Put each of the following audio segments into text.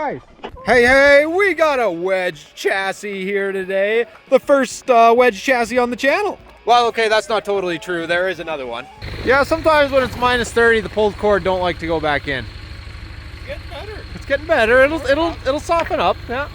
guys. Hey, we got a Wedge chassis here today. The first Wedge chassis on the channel. Well, okay, that's not totally true. There is another one. Yeah, sometimes when it's minus 30, the pulled cord don't like to go back in. It's getting better. It's getting better. It'll soften up. Yeah.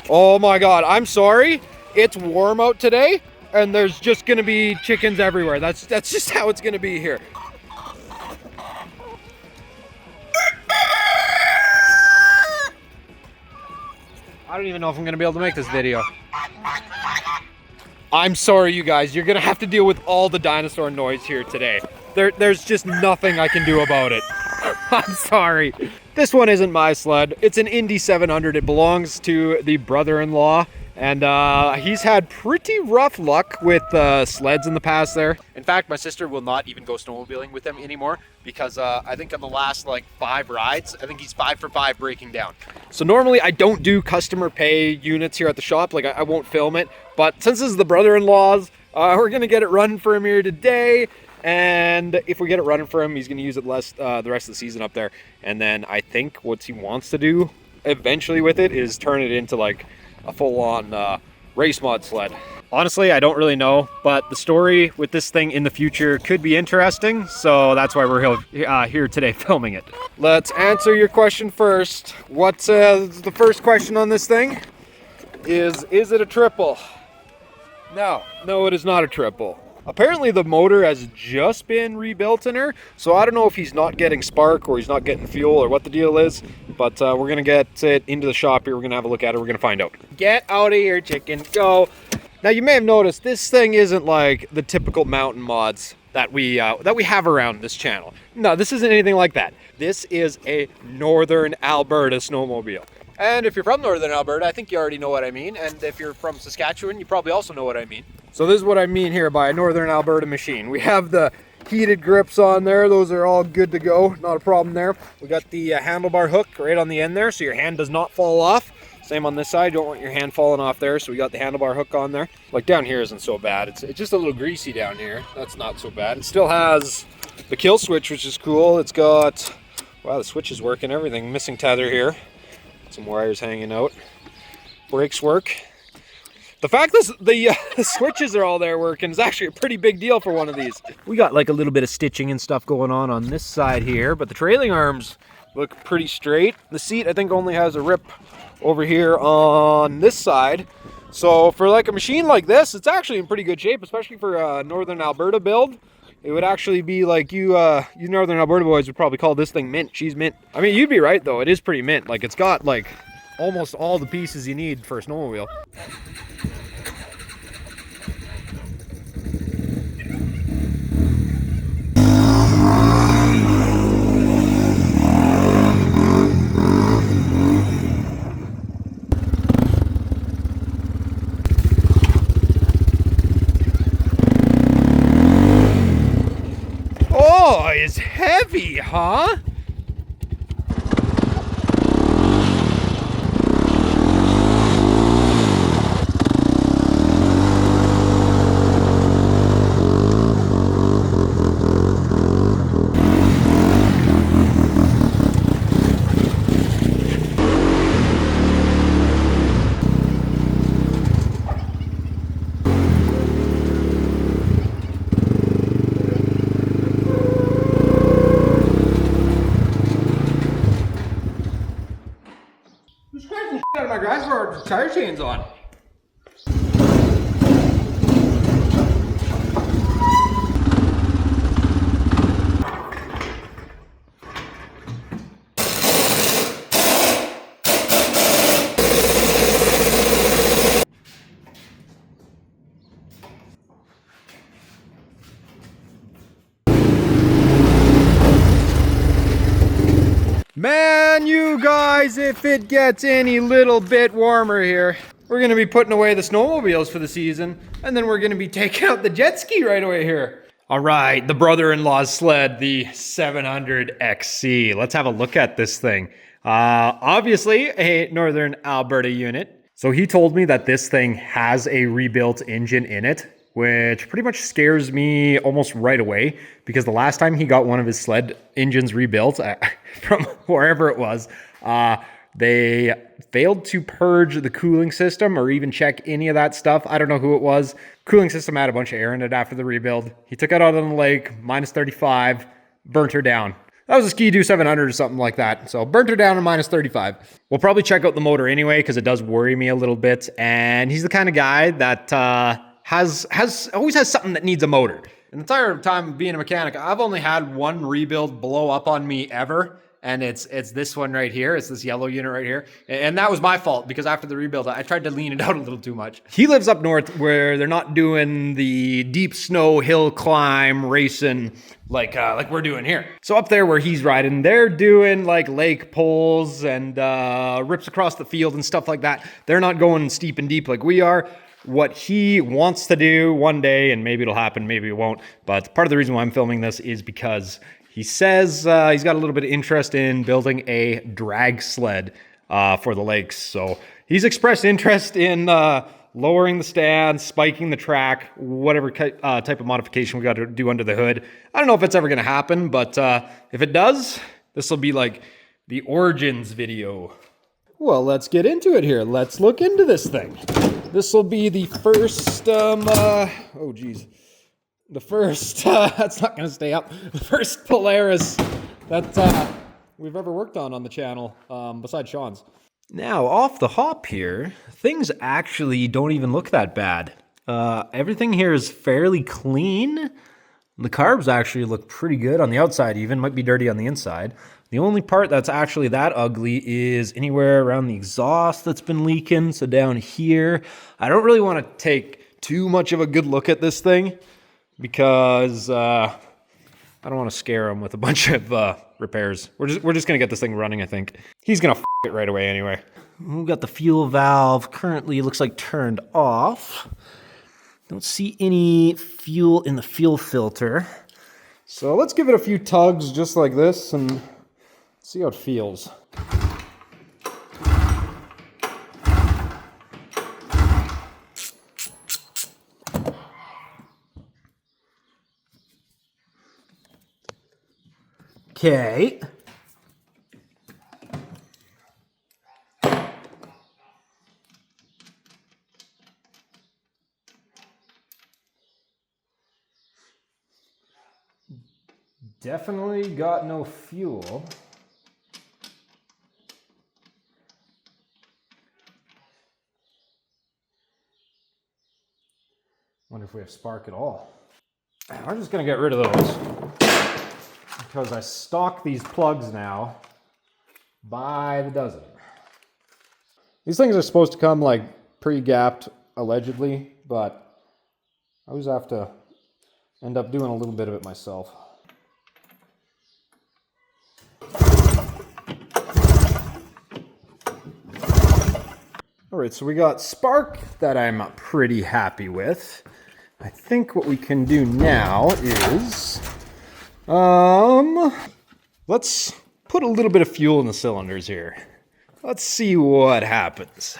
Oh my God, I'm sorry. It's warm out today, and there's just gonna be chickens everywhere. That's just how it's gonna be here. I don't even know if I'm gonna be able to make this video. I'm sorry, you guys. You're gonna have to deal with all the dinosaur noise here today. There's just nothing I can do about it. I'm sorry. This one isn't my sled. It's an Indy 700. It belongs to the brother-in-law, and he's had pretty rough luck with sleds in the past there. In fact, my sister will not even go snowmobiling with him anymore because I think on the last like 5 rides, I think he's 5 for 5 breaking down. So normally I don't do customer pay units here at the shop. Like I won't film it, but since this is the brother-in-law's, we're gonna get it running for him here today. And if we get it running for him, he's going to use it the rest of the season up there. And then I think what he wants to do eventually with it is turn it into like a full-on race mod sled. Honestly, I don't really know, but the story with this thing in the future could be interesting. So that's why we're here today filming it. Let's answer your question first. What's the first question on this thing? Is it a triple? No, it is not a triple. Apparently the motor has just been rebuilt in her, so I don't know if he's not getting spark or he's not getting fuel or what the deal is, but we're going to get it into the shop here. We're going to have a look at it. We're going to find out. Get out of here, chicken. Go. Now, you may have noticed this thing isn't like the typical mountain mods that we have around this channel. No, this isn't anything like that. This is a Northern Alberta snowmobile. And if you're from Northern Alberta, I think you already know what I mean. And if you're from Saskatchewan, you probably also know what I mean. So this is what I mean here by a Northern Alberta machine. We have the heated grips on there. Those are all good to go. Not a problem there. We got the handlebar hook right on the end there, so your hand does not fall off. Same on this side. You don't want your hand falling off there, so we got the handlebar hook on there. Like down here isn't so bad. It's just a little greasy down here. That's not so bad. It still has the kill switch, which is cool. It's got, wow, the switch is working. Everything. Missing tether here. Some wires hanging out. Brakes work. The fact that the switches are all there working is actually a pretty big deal for one of these. We got like a little bit of stitching and stuff going on this side here, but the trailing arms look pretty straight. The seat I think only has a rip over here on this side. So for like a machine like this, it's actually in pretty good shape, especially for a Northern Alberta build. It would actually be like you Northern Alberta boys would probably call this thing mint. She's mint. I mean, you'd be right though. It is pretty mint. Like it's got like almost all the pieces you need for a snowmobile. Oh, it's heavy, huh? Out of my garage door with tire chains on. Man, you guys, if it gets any little bit warmer here, we're going to be putting away the snowmobiles for the season, and then we're going to be taking out the jet ski right away here. All right, the brother-in-law's sled, the 700 XC. Let's have a look at this thing. Obviously, a Northern Alberta unit. So he told me that this thing has a rebuilt engine in it, which pretty much scares me almost right away because the last time he got one of his sled engines rebuilt from wherever it was, they failed to purge the cooling system or even check any of that stuff. I don't know who it was. Cooling system had a bunch of air in it after the rebuild. He took it out on the lake, minus 35, burnt her down. That was a Ski-Doo 700 or something like that. So burnt her down to minus 35. We'll probably check out the motor anyway because it does worry me a little bit. And he's the kind of guy that always has something that needs a motor. In the entire time of being a mechanic, I've only had one rebuild blow up on me ever. And it's this one right here. It's this yellow unit right here. And that was my fault because after the rebuild, I tried to lean it out a little too much. He lives up north where they're not doing the deep snow hill climb racing like we're doing here. So up there where he's riding, they're doing like lake poles and rips across the field and stuff like that. They're not going steep and deep like we are. What he wants to do one day, and maybe it'll happen, maybe it won't, but part of the reason why I'm filming this is because he says he's got a little bit of interest in building a drag sled for the lakes. So he's expressed interest in lowering the stand, spiking the track, whatever type of modification we got to do under the hood. I don't know if it's ever going to happen, but if it does, this will be like the origins video. Well, let's get into it here. Let's look into this thing. This will be the first, oh geez. The first, that's not going to stay up. The first Polaris that we've ever worked on the channel, besides Sean's. Now, off the hop here, things actually don't even look that bad. Everything here is fairly clean. The carbs actually look pretty good on the outside even, might be dirty on the inside. The only part that's actually that ugly is anywhere around the exhaust that's been leaking. So down here, I don't really want to take too much of a good look at this thing because I don't want to scare him with a bunch of repairs. We're just gonna get this thing running, I think. He's gonna it right away anyway. We've got the fuel valve currently looks like turned off. Don't see any fuel in the fuel filter. So let's give it a few tugs just like this and see how it feels. Okay. Definitely got no fuel. Wonder if we have spark at all. We're just gonna get rid of those because I stock these plugs now by the dozen. These things are supposed to come like pre-gapped allegedly, but I always have to end up doing a little bit of it myself. All right, so we got spark that I'm pretty happy with. I think what we can do now is, let's put a little bit of fuel in the cylinders here. Let's see what happens.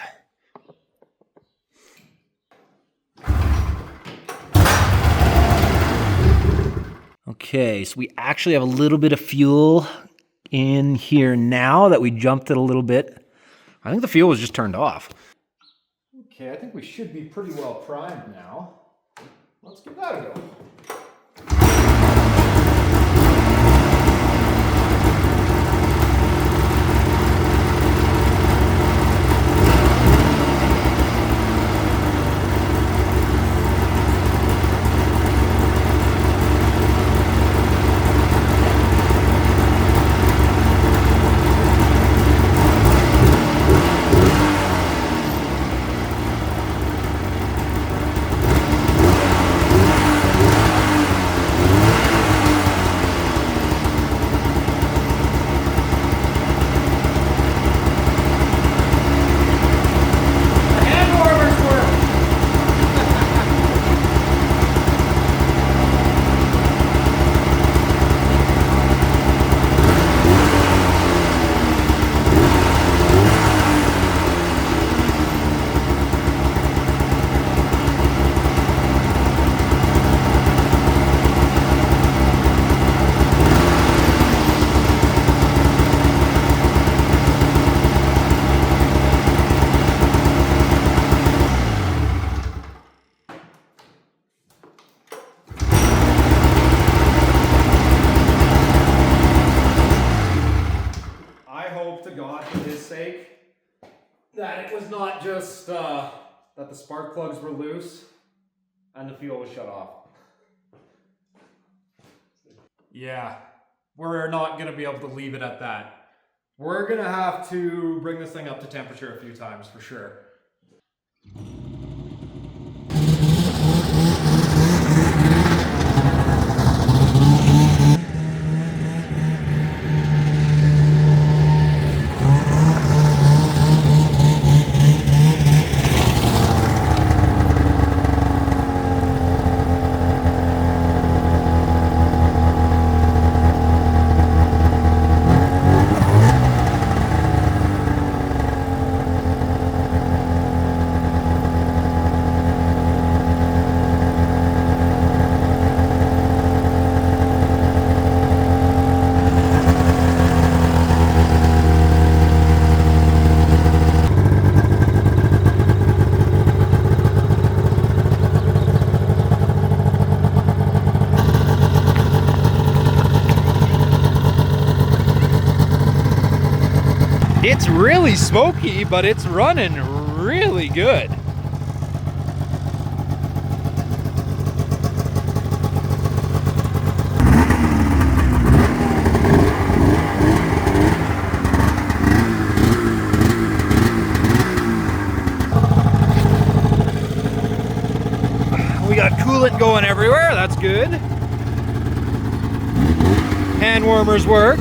Okay, so we actually have a little bit of fuel in here now that we jumped it a little bit. I think the fuel was just turned off. Okay, I think we should be pretty well primed now. Let's give that a go. noticed that the spark plugs were loose and the fuel was shut off. Yeah, we're not going to be able to leave it at that. We're going to have to bring this thing up to temperature a few times for sure. It's really smoky, but it's running really good. We got coolant going everywhere, that's good. Hand warmers work.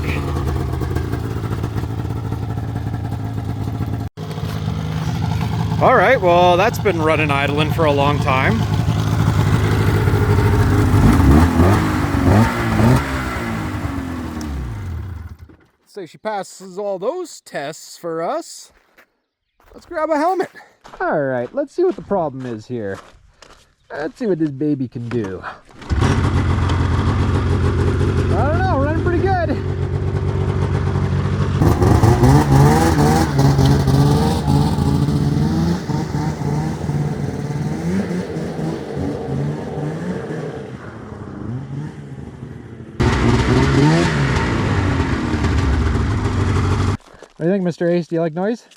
All right, well, that's been running idling for a long time. So she passes all those tests for us. Let's grab a helmet. All right, let's see what the problem is here. Let's see what this baby can do. I don't know, running pretty good. What do you think, Mr. Ace? Do you like noise?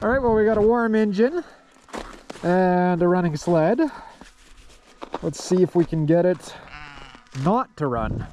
All right, well, we got a warm engine and a running sled. Let's see if we can get it not to run.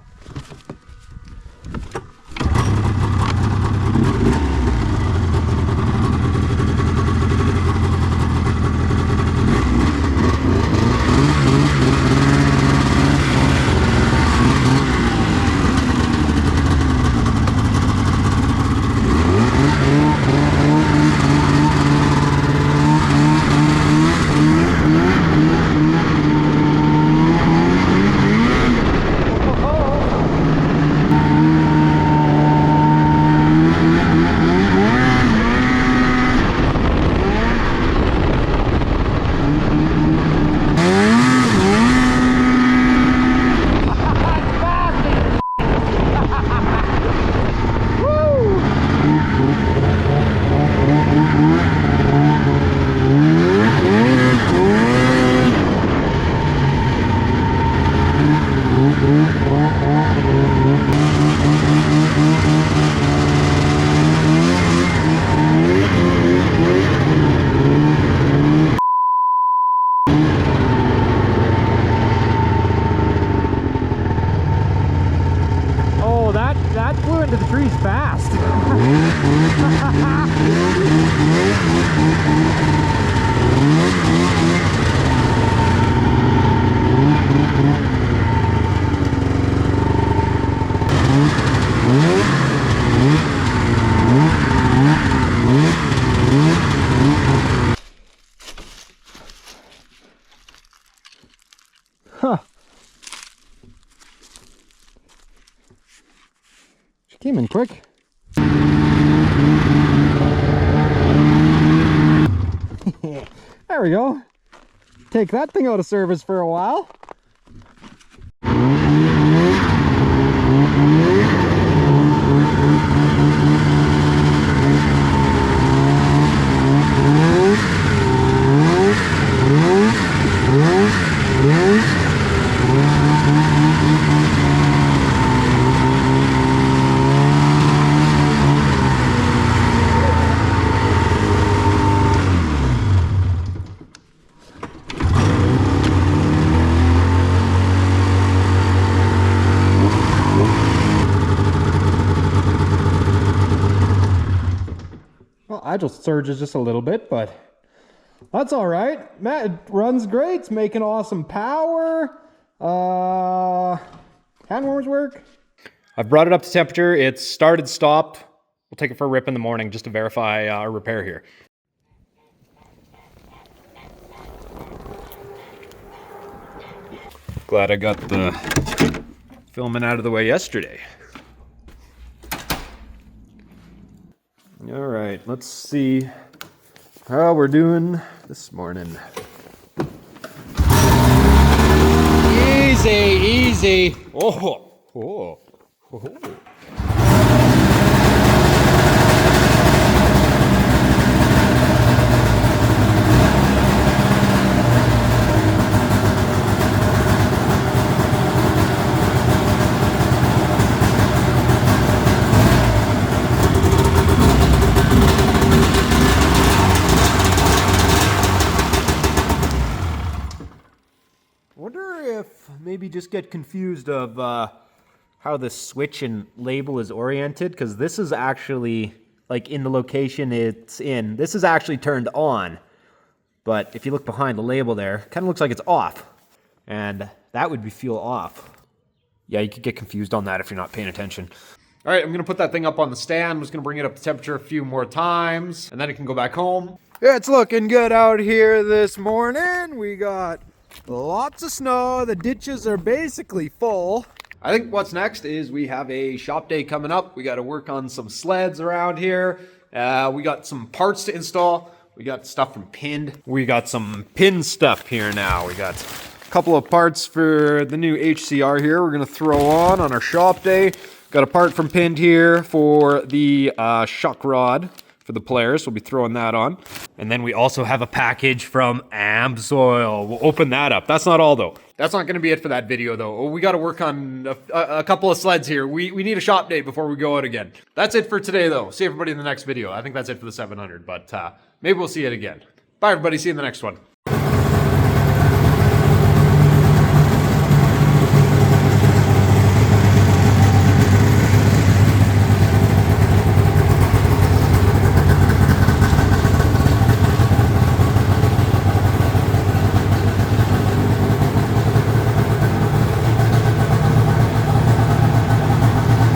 That flew into the trees fast. Huh. She came in quick. There we go. Take that thing out of service for a while. idle surges just a little bit, but that's all right. Matt, it runs great. It's making awesome power. Hand warmers work. I've brought it up to temperature. It's started, stopped. We'll take it for a rip in the morning just to verify our repair here. Glad I got the filament out of the way yesterday. All right, let's see how we're doing this morning. Easy, easy. Oh, oh, oh. Maybe just get confused of how the switch and label is oriented, because this is actually, like, in the location it's in, this is actually turned on, but if you look behind the label there, it kind of looks like it's off, and that would be fuel off. Yeah, you could get confused on that if you're not paying attention. All right, I'm gonna put that thing up on the stand. I'm just gonna bring it up to temperature a few more times, and then it can go back home. Yeah, it's looking good out here this morning. We got lots of snow. The ditches are basically full. I think what's next is we have a shop day coming up. We got to work on some sleds around here. We got some parts to install. We got stuff from Pinned. We got some pin stuff here now. We got a couple of parts for the new HCR here we're going to throw on our shop day. Got a part from Pinned here for the shock rod for the Polaris. We'll be throwing that on. And then we also have a package from Amsoil. We'll open that up. That's not all, though. That's not going to be it for that video, though. We got to work on a couple of sleds here. We need a shop day before we go out again. That's it for today, though. See everybody in the next video. I think that's it for the 700, but maybe we'll see it again. Bye, everybody. See you in the next one.